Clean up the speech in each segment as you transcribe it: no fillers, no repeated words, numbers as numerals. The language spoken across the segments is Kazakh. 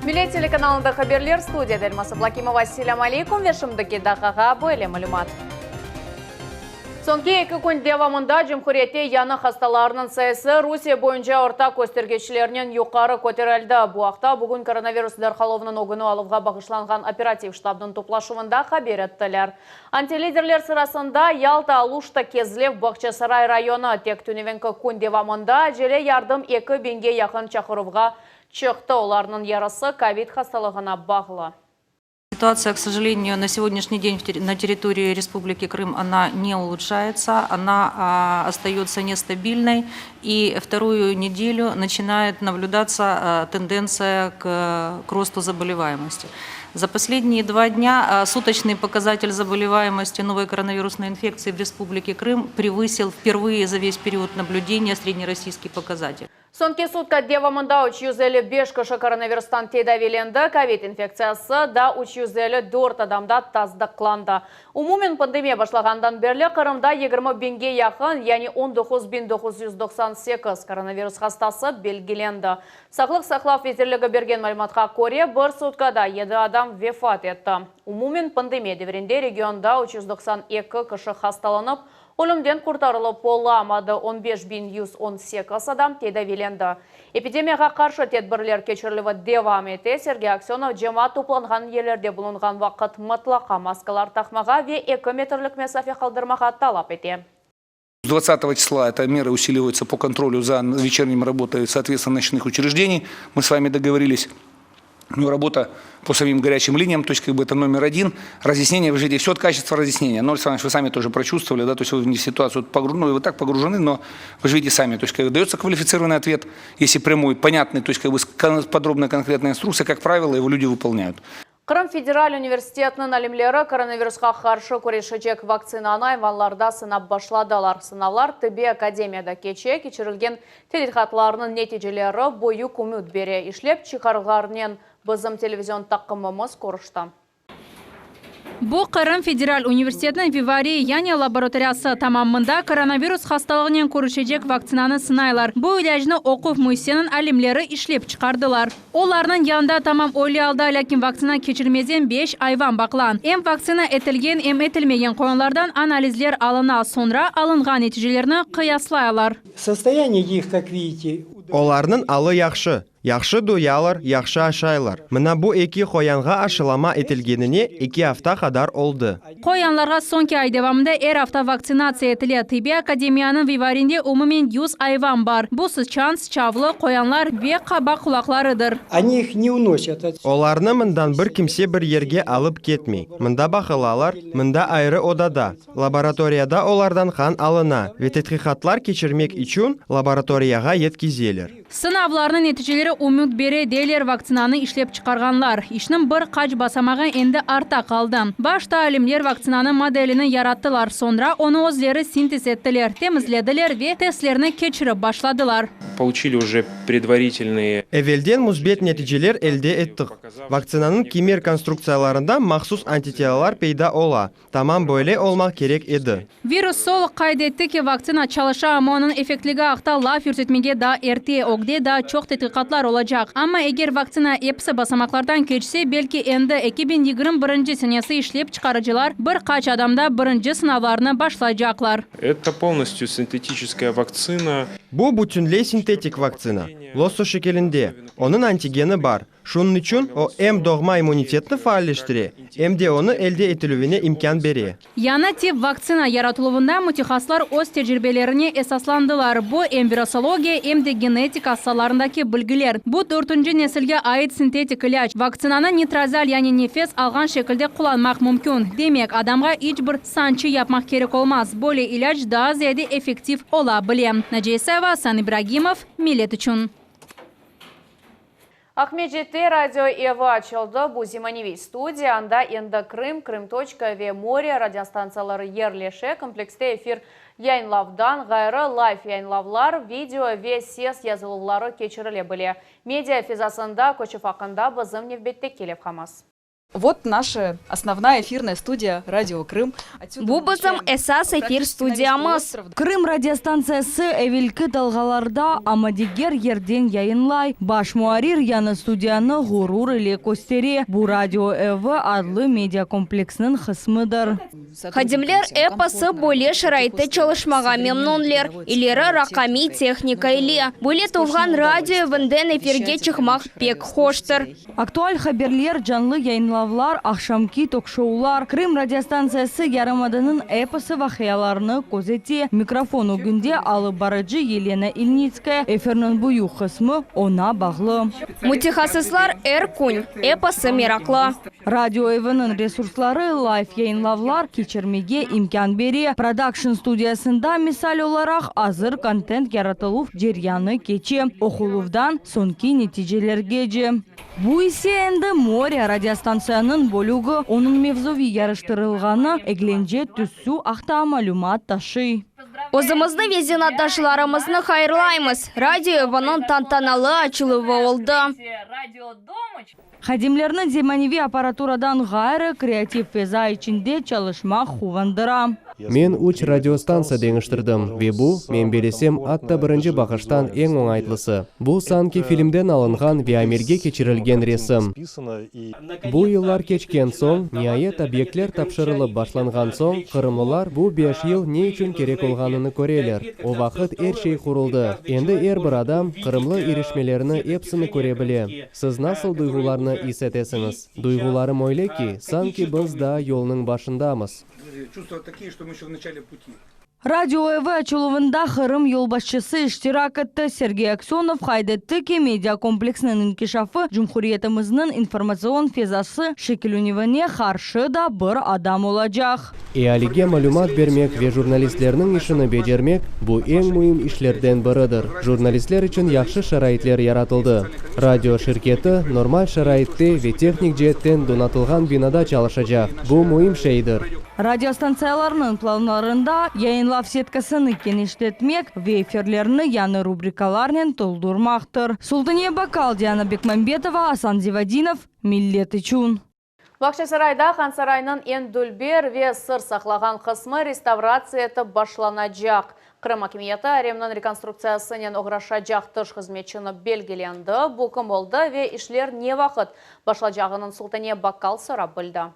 Милет телеканалында хаберлер студияда Эльмаса Блакимова. Ассаляму алейкум. Вешімдікі дақаға бөлі мәлімат. Соңғы 2 күн девамында Жумхуриетте яны хасталарының сайысы Русия бойынша орта көстергешілерінен юқары көтерілді. Бұақта бүгін коронавирус дарқаловының огыны алуға бағышланған оператив штабның топлашуында хабер еттілер. Антилидерлер сырасында Ялта Алушта Кезлев Бақчасарай районы тек түневенкі күн девамында желе ярдым 2 бенге яқын чақырывға чықты. Оларының ярасы ковид хасталығына бағылы. Ситуация, к сожалению, на сегодняшний день на территории Республики Крым она не улучшается, она остается нестабильной, и вторую неделю начинает наблюдаться тенденция к росту заболеваемости. За последние 2 дня суточный показатель заболеваемости новой коронавирусной инфекции в Республике Крым превысил впервые за весь период наблюдения среднероссийский показатель. Соңғы сутка девамында 355 кіші коронавирустан тедавиленді, ковид инфекциясы да 354 адамда таздықланды. Умумен пандемия башлағандан берлі Қырымда 20 бенге яқын, яғни 19.998 коронавирус хастасы белгіленді. Сақлық сақлау ветерлігі берген мәліметқа көре бір суткада 7 адам вефат етті. Умумен пандемия деверінде регионда 392 кіші хасталанып, Олымден құртарылып боламады 15.118 адам тедавиленді. Эпидемияға қаршы тедбірлер кечірілігі девам ете. Сергей Аксенов жема топланған елерде бұлынған вақыт мұтлақа маскалар тақмаға ве 2 метрлік месафе қалдырмаға талап ете. С 20 числа эта мера усиливается по контролю за вечерним работой, соответственно, ночных учреждений. Мы с вами договорились. Работа по самим горячим линиям, то есть это номер 1, разъяснение в жизни, все от качества разъяснения. Но, Александр Иванович, вы сами тоже прочувствовали, да, то есть вы в ситуацию погружены, вы так погружены, но вы же видите сами, то есть дается квалифицированный ответ, если прямой, понятный, то есть подробная конкретная инструкция, как правило, его люди выполняют. Қырым Федераль университетінің әлімлері коронавирусқа қаршы көрешечек вакцинаны айванларда сынап башладылар. Сыналар Тибби академияда кечірілген телехатларының нәтижелері бойы көміт бере. Ишлеп чықарыларынан бізім телевизион тақымымыз көрішті. Бұл Қырым Федераль университетінің Вивари яне лабораториясы тамамында коронавирус хасталығынан көрішечек вакцинаны сынайлар. Бұл иләжіні оқув мұйсенің әлімлері ішлеп чықардылар. Оларының янда тамам ойлы алда, ләкин вакцина кечірмезен 5 айван бақлан. Эм вакцина етілген, эм етілмеген қойынлардан анализлер алына, sonra алынған нәтижелеріні қияслайлар. Состояние их, как видите, Оларның алы яқшы. Яқшы дуялар, яқшы ашайлар. Мына бұл 2 қоянға ашылама етілгеніне 2 hafta қадар олды. Қоянларға соңки ай девамында hafta вакцинация етілі. Тибби академияның Виваринде умумен 100 айван бар. Бұл сычан, чавлы қоянлар ве қаба құлақларыдыр. они их не уносят. Оларны мындан бір кімсе бір ерге алып кетмей. Мында бақылалар, мында айры одада. Лабораторияда олардан қан алына. Вететхихатлар кечірмек үшін лабораторияға еткізелер. Сынавларының нәтижелері умут бере дейлер вакцинаны ишлеп чықарғанлар. Ишнің бір қач басамаға енді арта қалды. Башта әлімлер вакцинаны моделіні яраттылар. Sonra оны өзлері синтез еттілер, темізледілер ве тестлеріні кечіріп башладылар. Получили уже предварительные. Эвелден музбет нәтижелер әлде еттік. Вакцинаның кемер конструкцияларында махсус антителалар пейда ола. Тамам бөле олмақ керек еді. Вирус сол қайдетті ки вакцина çalışa ama onun efektligi ақта лaf yürütmege da erте ogde da çok tetkiqatlar olacak. Ama eğer vakcina hepsi basamaklardan geçse belki endi 2021 senesi işlep çıkarıcılar bir kaç adamda birinci sınavlarını başlayacaklar. Это полностью синтетическая вакцина. Bu bütünley sintetik vakcina. Losso şeklinde. Onun antigeni var. Şunun için o hem doğma immunitetini faalleştire, hem de onu elde etілуіне imkan beri. Yana tip vakcina yaratılığında mütexassıslar öz tecrübelerini esaslandılar. Bu hem virusologiya hem de genetik hastalarındaki bilgiler. Bu 4. nesilge ait sintetik ilaç. Vakcinаны nitrazal yani nefes alған şekilde kullanmak mümkün. Demek adamga hiç bir sancı yapmak gerek olmaz. Böyle ilaç daha ziyade efektif olabilir. Najiseva, San İbrahimov, Millet için. Ахмет жетті радио Ева açıldı. Bu Зиманеви студияда енді Крым, Крым.ве море радиостанциялары ерлеше комплекste эфир yayınlavdan gayrı live yayınlavlar, video ve ses yazılылары кечіріле біле. Медиа физасында көшіп ақында бізім невбетте келіп қамас. Вот наша основная эфирная студия «Радио Крым». Бу бізім эсас эфир студиямыз. Крым радиостанциясы әвелкі талғаларда амадигер ерден яйынлай. Баш муарир яны студияны ғурур иле көстере. Бу радио эві адлы медиакомплексінің қысмыдыр. Хадимлер эпосы боле шырайты çalışmaға мемнонлер. Илері рақами техника иле. Боле туған радио вінден эфирге чықмақ пек хоштыр. Актуаль хаберлер жанлы яйынлавлар, ақшамки ток-шоулар. Крым радиостанциясы ярымадының эпосы вахияларыны көзете. Микрофону күнде алып барыжы Елена Ильницкая. Эфирнің бұю қысмы она бағлы. Мутихасыслар эркунь, эпосы мираклы. Радио эвінің ресурслары лайф яйынлавлар кечірмеге имкан бере. Продакшн студиясында мисал оларақ азыр контент яратылув жеряны кече. Оқулувдан сонки нетижелерге же. Бу исе энди море радиостанцияның болуғы, оның мевзови ярыштырылғаны әгленже түссу ақта малюмат ташы. Өзімізді везенатташыларымызны хайырлаймыз. Радио ванын тантаналы ачылығы олды. Хадимлерні деманеви аппаратурадан ғайры креатив феза içinde çalışmak хувандыра. Мен уч радиостанция деңіштірдім. Вебу, мен белесем атта бірінші бақыштан ең оңайтлысы. Бұл санки фильмден алынған виамерге кечірілген ресім. Бұл еллар кечкен соң, ниайет объектлер тапшырылып башланған соң, қырымлылар бұл 5 ел не үшін керек олғаныны көрелер. О вақыт шей құрылды. Енді бір адам қырымлы ерешмелеріні епсіні көре біле. Сіз насыл дұйғуларны исетесіңіз? Дұйғуларым ойле ки, санки біз да yolның башындамыз. Чувства такие, что мы еще в начале пути. Радио ЭВ ачылуында Хырым елбашчысы иштирак етті. Сергей Аксенов хайдетті ки медиакомплексінің инкишафы Жұмхуриетіміздің информацион фезасы шекілуневіне қаршы да бір адам олacak. Алиге малюмат бермек ве журналистлерінің ішіні бежермек бұл ең мұйым ішлерден бірідір. Журналистлер үшін яқшы шарайтлер яратылды. Радио шirketi нормаль шарайтты ве техник жеттен донатылған бинада çalışacak. Бұл мұйым шейдір. Радиостанцияларының планларында яйынлав сеткасыны кенештетмек ве эфирлеріні яны рубрикаларнен толдурмақтыр. Султания Бакал, Диана Бекмамбетова, Асан Зивадинов, Миллет Ичун. Бақшасарайда хан сарайының ен дүлбер ве сыр сақлаған қысмы реставрация етіп башланacak. Крым акимияты әремнің реконструкциясынен оғрашacak тыш қызметшіні белгіленді. Бұл кім болды ве ішлер не вақыт башлajağının Султания Бакал сұрап білді.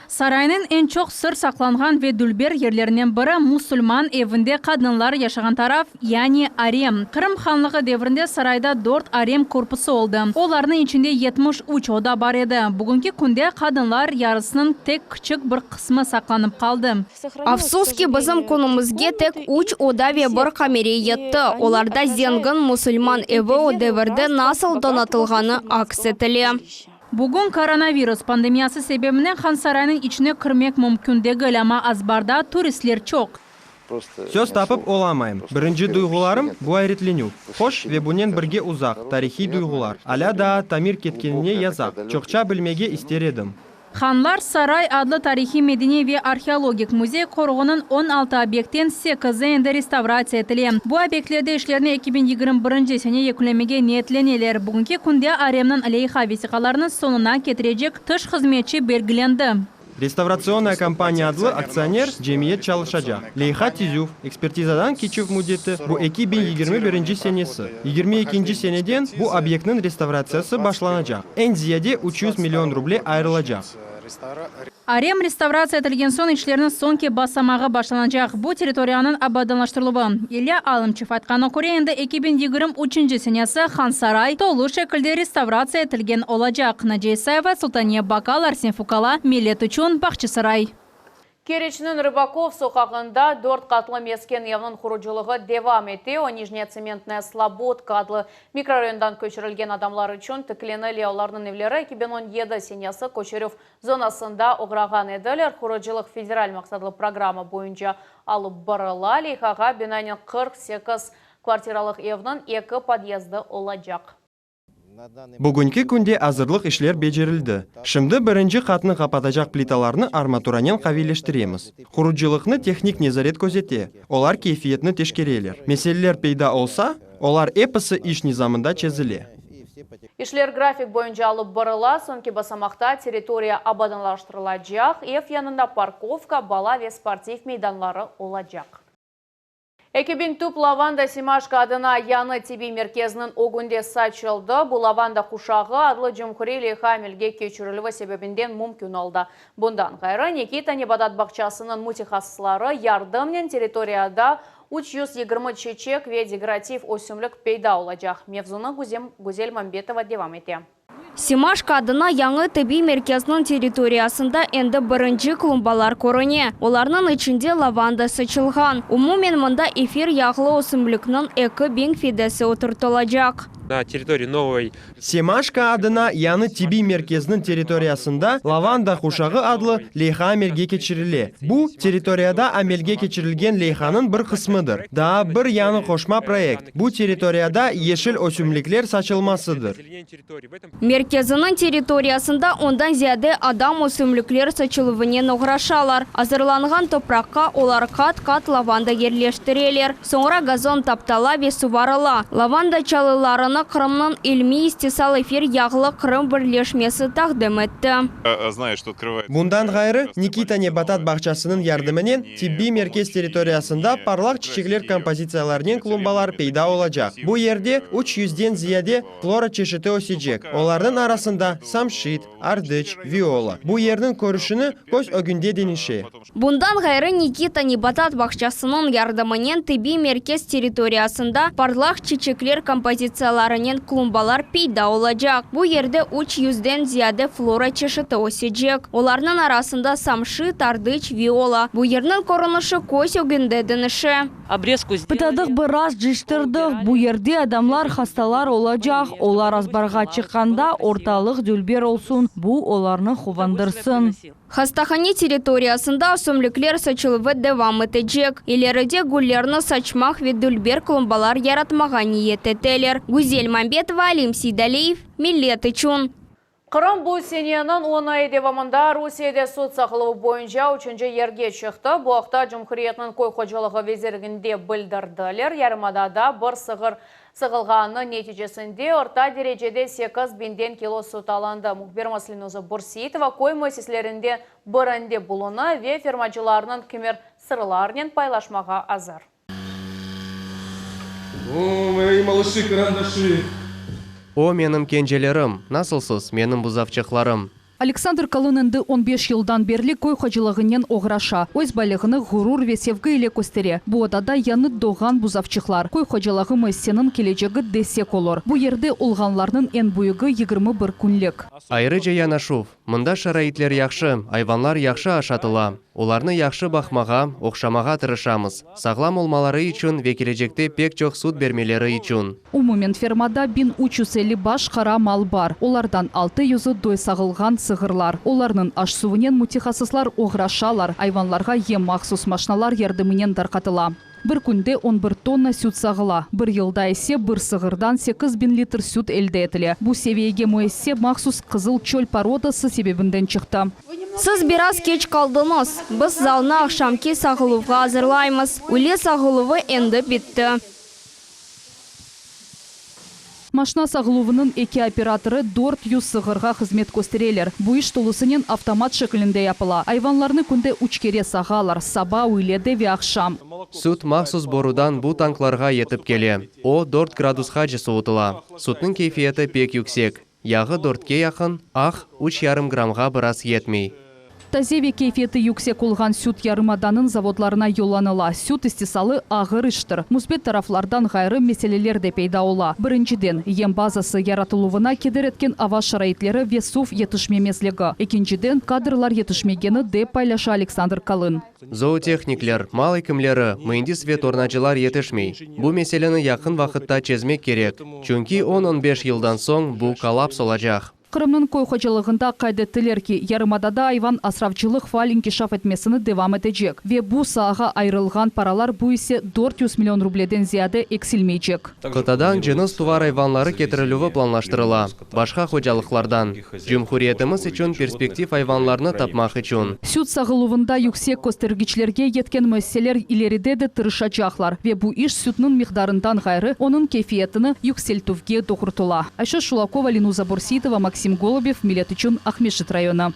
Сарайның en çok sır saklanған ve дүлбер ерлерінен бірі мұсылман evінде қадынлар яшаған тараф, яғни арем. Қырым ханлығы devrinde сарайда 4 арем корпусы oldu. Оларның içinde 73 oda бар еді. Бүгінгі күнде қадынлар ярысының тек küçük bir қысмы сақланып қалды. Афсуски бізім күнімізге тек 3 oda ve bir камере етті. Оларда зенгін мұсылман evi o devirde nasıl donatılғаны aks etілі. Бүгін коронавирус пандемиясы себебінен хан сарайының içine кірмек мүмкін дегіл, ama азбарда туристлер çok. Сөз тапып оламайым. Бірінші дұйғыларым бұ айретлену. Хош ве бұнен бірге ұзақ, тарихи дұйғылар. Аля да тамир кеткеніне язақ. Чоқча білмеге істер едім. Ханлар Сарай adlı tarihi medeni ve arkeologik muzey koruğunun 16 объекттен 8'inde restavratsiya etili. Bu obyektlarda işlerini 2021 sene yeklemege niyetlenirler. Bugünkü kunde aremnin aleyha vesikalarının sonuna getirecek tış hizmetçi belgilendi. Реставрационная компания adlı aksioner cemiyet çalışacak. Leyha Tizuf, ekspertizadan keçif müddeti bu 2021 senesi. 22. seneden bu obyektinin restavrasiyası başlanacak. En ziyade 300 milyon ruble ayrılacak. Арем реставрация etilgen son işlerinin sonki basamağı başlanacak. Bu teritoriyanın abadonlaştırılığı. İlya Alımçıv aytqana ko'ra endi 2023 senesi Хан Сарай толу şekilde restavratsiya etilgen olacak. Nadia Isayeva, Sultaniya Bakal, Arsen Fukala, Millet Uchun, Бақшасарай. Керечінің Рыбаков соқағында 4 қатлы мескен евнің құрыжылығы девам еті. О Нижняя цементная Слободка адлы микрорайондан көшірілген адамлар үшін тіклені леоларының евлері 2017 сенесі көшірів зонасында оғраған еділер. Құрыжылық федераль мақсадлы программа бойынша алып барыла лейхаға бинанен 48 квартиралық евнің 2 подъезді олacak. Бүгінгі күнде азырлық ішлер бежерілді. Шымды бірінші қатны қапатажақ плиталарны арматуранен қавилештіреміз. Құруджилықны техник незарет көзете. Олар кейфиетні тешкерелер. Меселелер пейда олса, олар эпысы иш низамында чезіле. Ишлер график боюнча алып барыла, сонки басамақта территория абаданлаштырылacak, F янында парковка, бала ве спортив мейданлары олacak. Экибин туп лаванда Симашка адына яны тиби мерkezinin огунде сачылды. Бұл лаванда кушағы адлы Жумхурили хамилге кечірілігі себебінден мүмкін олды. Бұндан ғайры Никита Небадат бақчасының мутихасслары ярдымнен территорияда 320 чечек ве декоратив өсімлік пейда олacak. Мевзуны Гузель Мамбетова девам ете. Симашка адына яңы тиби мерkezinin территориясында энді бірінші клумбалар көріне. Оларның içінде лаванда сычылған. Умумен мұнда эфир яғлы өсімлікнің 2000 фидесі отыртылacak. На территории новой Семашка адына яны тиби мерkezinin территориясында лаванда кушағы адлы лейха амелге кечириле. Бу территорияда амелге кечирилген лейханын бір кысмыдыр. Да бір яны кошма проект. Бу территорияда ешіл өсімліклер сачылмасыдыр. Мерkezinin территориясында ондан зияде адам өсімліклер сачылывынен оғрашалар. Азырланған топраққа олар кат-кат лаванда ерлештірелер. Соңра газон таптала ве суварыла. Лаванда чалыларыны Крымның ilmi истисал эфир яғлы Крым бірлешмесі тақдым етті. Bundan gayrı Nikita Nebatat бақчасының ярдымынен тибби меркез территориясында парлақ чечеклер композицияларының клумбалар пейда olacak. Bu yerде 300-ден зияде флора чешеті өсecek. Олардың арасында самшит, ардыч, виола. Bu yerдің көрішіні көз өгінде деніші. Bundan gayrı Nikita Nebatat бақчасының ярдымынен тибби меркез территориясында парлақ чечеклер композицияларының клумбалар пейда olacak. Bu yerде 300-ден зияде флора чешеті өсecek. Оларның арасында самшит, ардыч, виола. Bu yerдің көрініші көз өгінде деніші. Пытадық біраз жиштырдық. Бұл ерде адамлар хасталар olacak. Олар азбарға чыққанда орталық дүлбер олсын. Бұл оларны хувандырсын. Хастахане территориясында өсімліклер сачылывы девам етecek. Илеріде гүллерні сачмақ ве дүлбер клумбалар яратмаға ниет етелер. Гузель Мамбетова, Алим Сейдалиев, Миллет Ичун. Қырым бұл сененің 10 девамында Русияда сот сақылығы бойынша 3-ші ерге шықты. Бұл ақта Жұмхуриетінің қой қожалығы везіргінде білдірділер. Ярымадада бір сығылғаны нәтижесінде орта дәрежеде 8.000 кило сот алынды. Мұхбер Маслинозы Бурсиетова қой мөсеслерінде бірінде бұлыны ве фермачыларының кемер сырларынан пайлашмаға азыр. О, мои малыши-карандаши! О, менің кенжелерім, насылсыз, менің бұзавчықларым. Александр Колоненді 15 жылдан берлі көй қожылығынен оғраша. Өз байлығыны ғұрур ве севгі иле көстере. Бұ одада яны доған бұзавчықлар. Көй қожылығы мәсенің келечегі десек олыр. Бұ ерде олғанларының ен бұйығы 21 күнлік. Айры Жанашув, мұнда шарайтлер яқшы, айванлар яқшы ашатыла. Оларны яқшы бақмаға, оқшамаға тырышамыз. Сағлам олмалары үшін ве келечекте пек жоқ суд бермелері үшін. Умумен фермада 1350 баш қара мал бар. Олардан 600 дой сағылған сығырлар. Оларның аш суынен мутихасыслар оғрашалар. Айванларға ем мақсус машиналар ярдымынен дарқатыла. Бір күнде 11 тонна сүт сағыла. Бір елда есе бір сығырдан 8000 литр сүт әлді етілі. Бұл севейге мөйсе мақсус қызыл чөл породасы себебінден шықты. Сіз біраз кеч қалдыңыз. Біз залына ақшамки сағылуға азырлаймыз. Үле сағылуы енді бітті. Машина сағылуының эки операторы 400 сығырға қызмет көстерелер. Бұл іш толысынен автомат шекілінде япыла. Айванларны күнде 3 кере сағалар, саба, үйледі ве ақшам. Суд мақсус борудан бұл танкларға етіп келе. О 4 градусқа жесуытыла. Судның кейфиеті пек yüksek. Яғы 4-ке яқын, ақ 3,5 грамға біраз етмей. Тазеве кейфеті yüksek olған сүт ярымаданын заводларына yollanıla. Сүт истисалы ağır іштір. Мұзбет тарафлардан ғайры меселелер де пейда ола. Біріншіден, ем базасы яратылуына кедер еткен ава шарайтлері ве суф етішмемезлігі. Екіншіден, кадрлар етішмегені деп пайлаша Александр Колын. Зоотехниклер, мал екімлері, мүйіндіс ве торначылар етішмей. Бұл меселені яқын вақытта чезмек керек. Чүнки 10-15 жылдан соң бұл коллапс олacak. Кырымның кой хожалыгында кайдеттилер ки, ярымадада айван асравчылык фаал инкишаф этмесini девам этежек. Ве бу сага айрылган паралар бу исе 400 миллион рубледен зияде эксилмейчек. Кытадан жыныс тувар айванлары кетирилүүгө планлаштырыла. Башка хожалыклардан. Жумхуриятыбыз үчүн перспектив айванларны тапмак үчүн. Сүт сагылуында yüksek көстергичлерге жеткен мәселелер илериде де тырышачаклар. Ве бу иш сүтнүн микдарындан гайры onun кефиетini юкселтүүгө докуртула. Айша Шулакова, Ленуза Бурситова, Максим Голубев, Милет үчүн Ахмешит районы.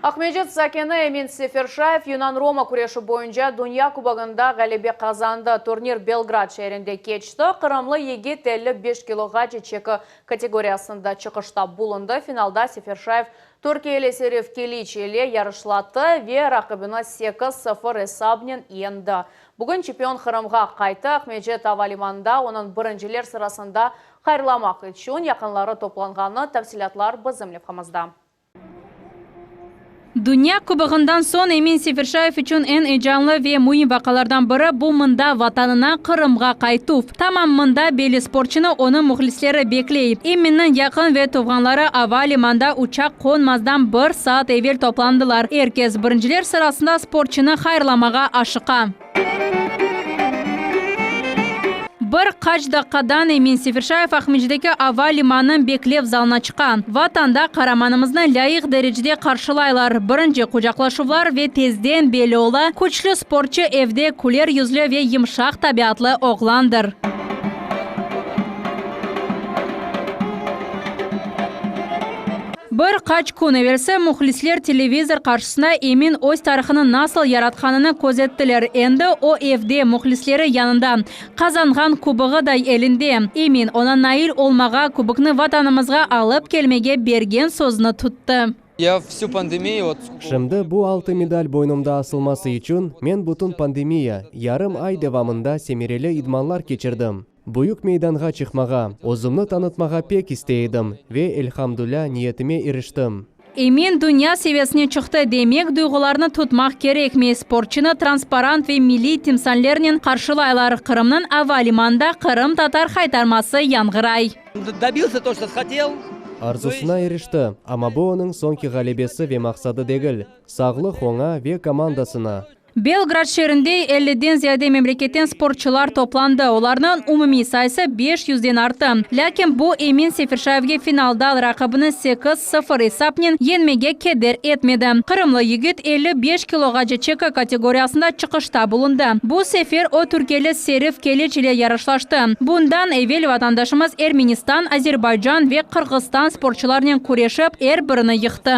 Ахмеджет Закене Эмин Сефершаев Юнан Рома күреші бойынша Дүния кубогында ғалебе қазанды. Турнир Белград шәрінде кечті. Қырымлы егет 55 килоға чекі категориясында чықышта бұлынды. Финалда Сефершаев Түркиелі Серев Келичеле ярышлаты ве рақыбына 8-0 есабнен енді. Бүгін чемпион Қырымға қайты. Ахмеджет Авалиманда оның біріншілер сырасында қайырламақ үшін яқынлары топланғаны тәпсилатлар бізімлеп қамызда. Dünya kubogından son Emin Sefirşayev için en heyecanlı ve mühim vakalardan biri bu mında vatanına Kırım'a qaytuf. Tamam mında belli sporçunu onun muhlisleri bekleyip. Emin'in yakın ve tuğanları havalimanında uçak konmazdan 1 saat evvel toplandılar. Herkes birinciler sırasında sporçunu hayırlamağa aşıqa. Bir kaç dakikadan Emin Sefirşayev Ahmed'deki havalimanının beklev zalına çıkan. Vatanda karamanımızın layık derecede karşılaylar. Birinci kucaklaşıvlar ve tezden belli ola. Güçlü sporcu evde kuler yüzlü ve yumuşak tabiatlı oğlandır. Bir kaç kun evelse muhlisler televizor karşısında Emin öz tarixini nasıl yaratkanını gözettiler. Endi o evde muhlisleri yanında. Kazangan kubuğu da elinde. Emin ona nail olmağa kubukni vatanımızga alıp kelmege bergen sözünü tuttu. Şimdi bu 6 medal boynumda asılması için men butun pandemiya yarım ay devamında semireli idmanlar geçirdim. Büyük meydanға çıkmağa, özümni tanıtmağa pek isteydim ve elhamdülillah niyetime eriştim. Emin dünya seviyesine çıktı demek duygularını tutmak gerekmi. Sporçunu transparent ve milli timsallerinin karşılaylar. Kırım'ın havalimanında Kırım Tatar haytarması yangıray. Arzusuna erişti ama bu onun sonki galibesi ve maksadı değil. Sağlık ona ve komandasına. Belgrad şehrinde 50'den ziyade memleketten sporçular toplandı. Onların umumi sayısı 500'den arttı. Lakin bu Emin Sefirşayev'ge finalda rakibini 8-0 hesapnen yenmege keder etmedi. Kırımlı yigit 55 kilogaca çeka kategorisinde çıkışta bulundu. Bu sefer o Türkiye'li Serif Keliç ile yarışlaştı. Bundan evvel vatandaşımız Ermenistan, Azerbaycan ve Kırgızstan sporçularının kuruşup birini yıktı.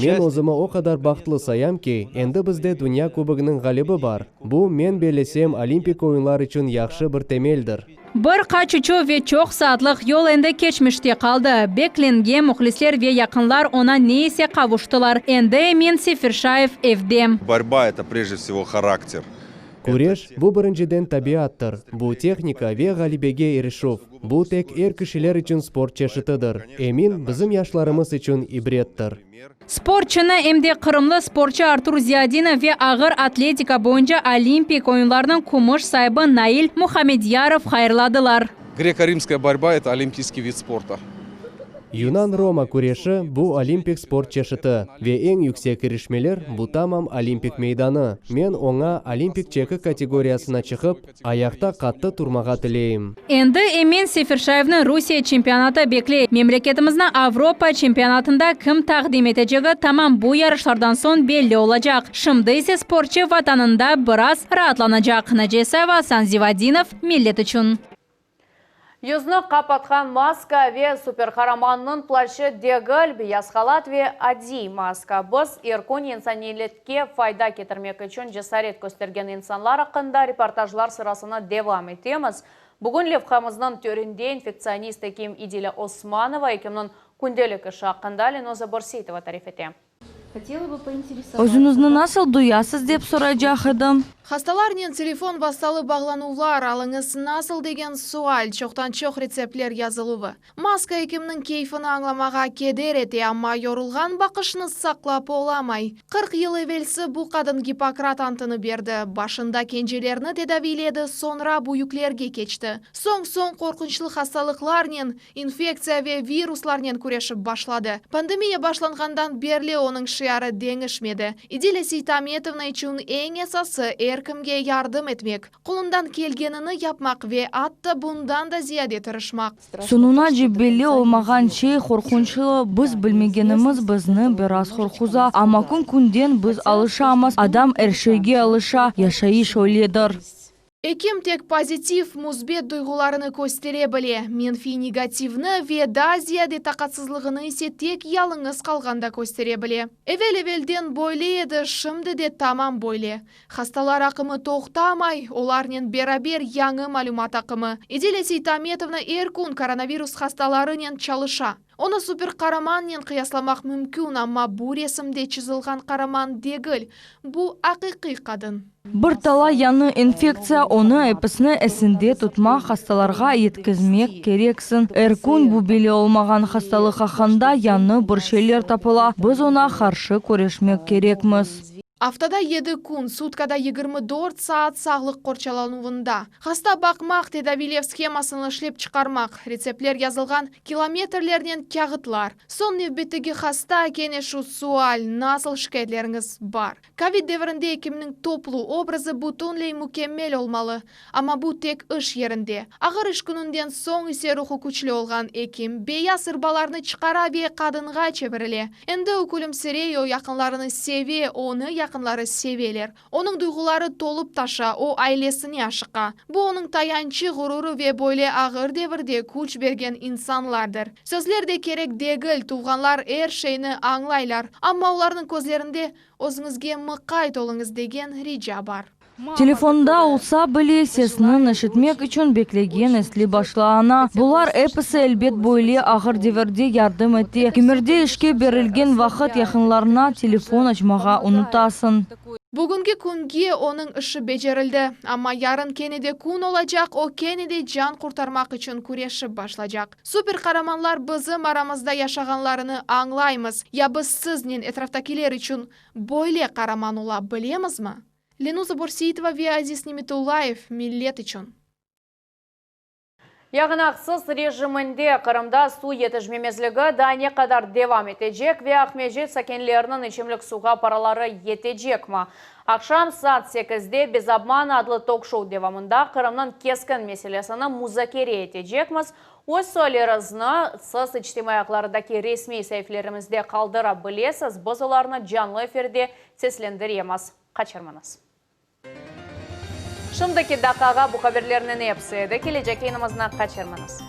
Men özümü o kadar baxtlı sayam ki, endi bizde Dünya Kubogының galibi var. Bu men belesem Olimpik oyunlar için yaxşı bir temeldir. Bir kaç uçu ve çok saatlik yol endi geçmişte kaldı. Beklengen muhlisler ve yakınlar ona neyse kavuştular. Endi Emin Sefirşayev evde. Борьба это прежде всего характер. Kureş bu birinciden tabiattır. Bu teknika ve galibege erişuf. Bu tek kişiler için spor çeşididir. Emin bizim yaşlarımız için ibrettir. Sporçunu emde Kırımlı sporcu Artur Ziyadinov ve ağır atletika boyunca Olimpik oyunlarının kumuş sahibi Nail Muhammediyarov hayırladılar. Греко-римская борьба – это олимпийский вид спорта. Yunan-Roma kureşi bu olimpik spor çeşidi ve en yüksek erişmeler bu tamam olimpik meydanı. Men ona olimpik çeki kategoriyasına çıkıp ayakta katlı turmağa tileyim. Endi Emin Sefirşayev'nin Rusya çempionatı bekle. Memleketimizin Avrupa çempionatında kim takdim edeceği tamam bu yarışlardan son belli olacak. Şimdi ise sporcu vatanında biraz rahatlanacak. Neceseva Sanzivadinov millet için. Yüzünü kapatkan maska ve süper kahramanının plaşı degil, beyaz halat ve adi maska. Biz erkun insaniyetle fayda getirmek için cesaret göstergen insanlar hakkında reportajlar sırasına devam etimiz. Bugün levhamızın töründe infeksionist hekim İdile Osmanova hekiminin gündelik işi hakkında Lenoza Borsitova tarif etti. Хотела бы поинтересоваться. Өзүңүздү насыл дуясыз деп сурайжак эдим. Хасталарнен телефон басталы бағланулар алыңыз насыл деген суаль, чоқтан-чоқ рецептлер yazылуы. Маска екімнің кейфіні аңламаға кедер ете, амма yorulған бақышыны сақлап оламай. 40 ел евелсі бұл қадын Гиппократ антыны берді. Башында кенжелеріні тедавиледі, sonra бұйыклерге кечті. Соң қорқыншылы хасталықларнен, инфекция ве вирусларнен күрешіп башлады. Пандемия башланғандан берле оның шияры деңішмеді. Иделя Сейтаметовна үшін ең esası әркімге ярдым етмек. Қолындан келгенini yapmak ve атты bundan da ziyade tırışmak. Сонуна жебеле олмаған шей қорқыншылы біз білмегеніміз бізні біраз қорқуза. Ама күн-күнден біз алышамыз, адам әршейге алыша, яшайыш ойледір. Эким тек позитив, музбет дойгуларыны көстере біле. Менфи негативны ве да зияде тақатсызлығыны есе тек ялыңыз қалғанда көстере біле. Эвел-эвелден бойле еді, шымды де тамам бойле. Хасталар ақымы тоқтамай, оларнен берабер яңы малюмат ақымы. Иделя Сейтаметовна эркун коронавирус хасталарынен чалыша. Оны супер қараманнен қиясламақ мүмкін, амма бұл ресімде чызылған қараман дегіл. Бұл ақиқи қадын. Бір тала яны инфекция, оны эпісіні әсінде тұтма хасталарға еткізмек керексін. Әркун бұл беле олмаған хасталық ақында яны бір шелер тапыла, біз она қаршы көрешмек керекміз. Haftada 7 kun, sutkada 24 saat sağlık korçalanуында. Hasta bakmak, tedavilev skemasını işlep çıkarmak, retseptler yazılgan kilometrlerden kağıtlar. Son növbetigi hasta kene şu sual, nasıl şikayetleriniz var? Covid devrinde ekiminin toplu obrazı butunley mükemmel olmalı. Ama bu tek iş yerinde. Ağır iş gününden son ise ruhu güçlü olgan ekim, beyaz ırbalarını çıkara ve kadınğa çevirile. Endi ökülümsirey o yakınlarını sevi, onu yakınları seveler. Onun duyguları tolup taşa, o ailesini aşıqa. Bu onun tayançı, gururu ve böyle ağır devirde güç bergen insanlardır. Sözlerde kerek degil, tuğanlar her şeyini anlaylar. Ama onların közlerinde özünüzge mıqayt olunuz degen rica var. Telefonda olsa bile sesini işitmek için beklegen esli başlağına. Bular episi elbet boyli ağır devirde yardım etti. Kimerde işke berilgen vakit yakınlarına telefon açmağa unutasın. Bugünkü kunge onun işi becerildi. Ama yarın kenede kun olacak, o kenede can kurtarmak için kureşip başlayacak. Süper kahramanlar bizim aramızda yaşaganlarını anlayımız. Ya biz siznin etraftakiler için böyle kahraman ola bilemiz mi? Ленуза Борсеитова ve Aziz Nimetullayев, millet için. Yağınaqsız rejiminde Kırımda su yetişmemezligi da ne kadar devam edecek ve Ahmedjit sakinlerinin içimlik suğa paraları yetecek mi? Akşam saat 8'de Bez Abman adlı talk show devamında Kırım'ın keskin meselesini muzakere edecekmiz. Öz sorularınızı siz ictimai ayaklardaki resmi sayfalarımızda kaldırabilirsiniz. Biz onlarını canlı efirde seslendiremiz. Kaçırmanız. Şimdiki dakikaga bu haberlerin hepsi edi. Gelecek yayınımızdan kaçırmanız.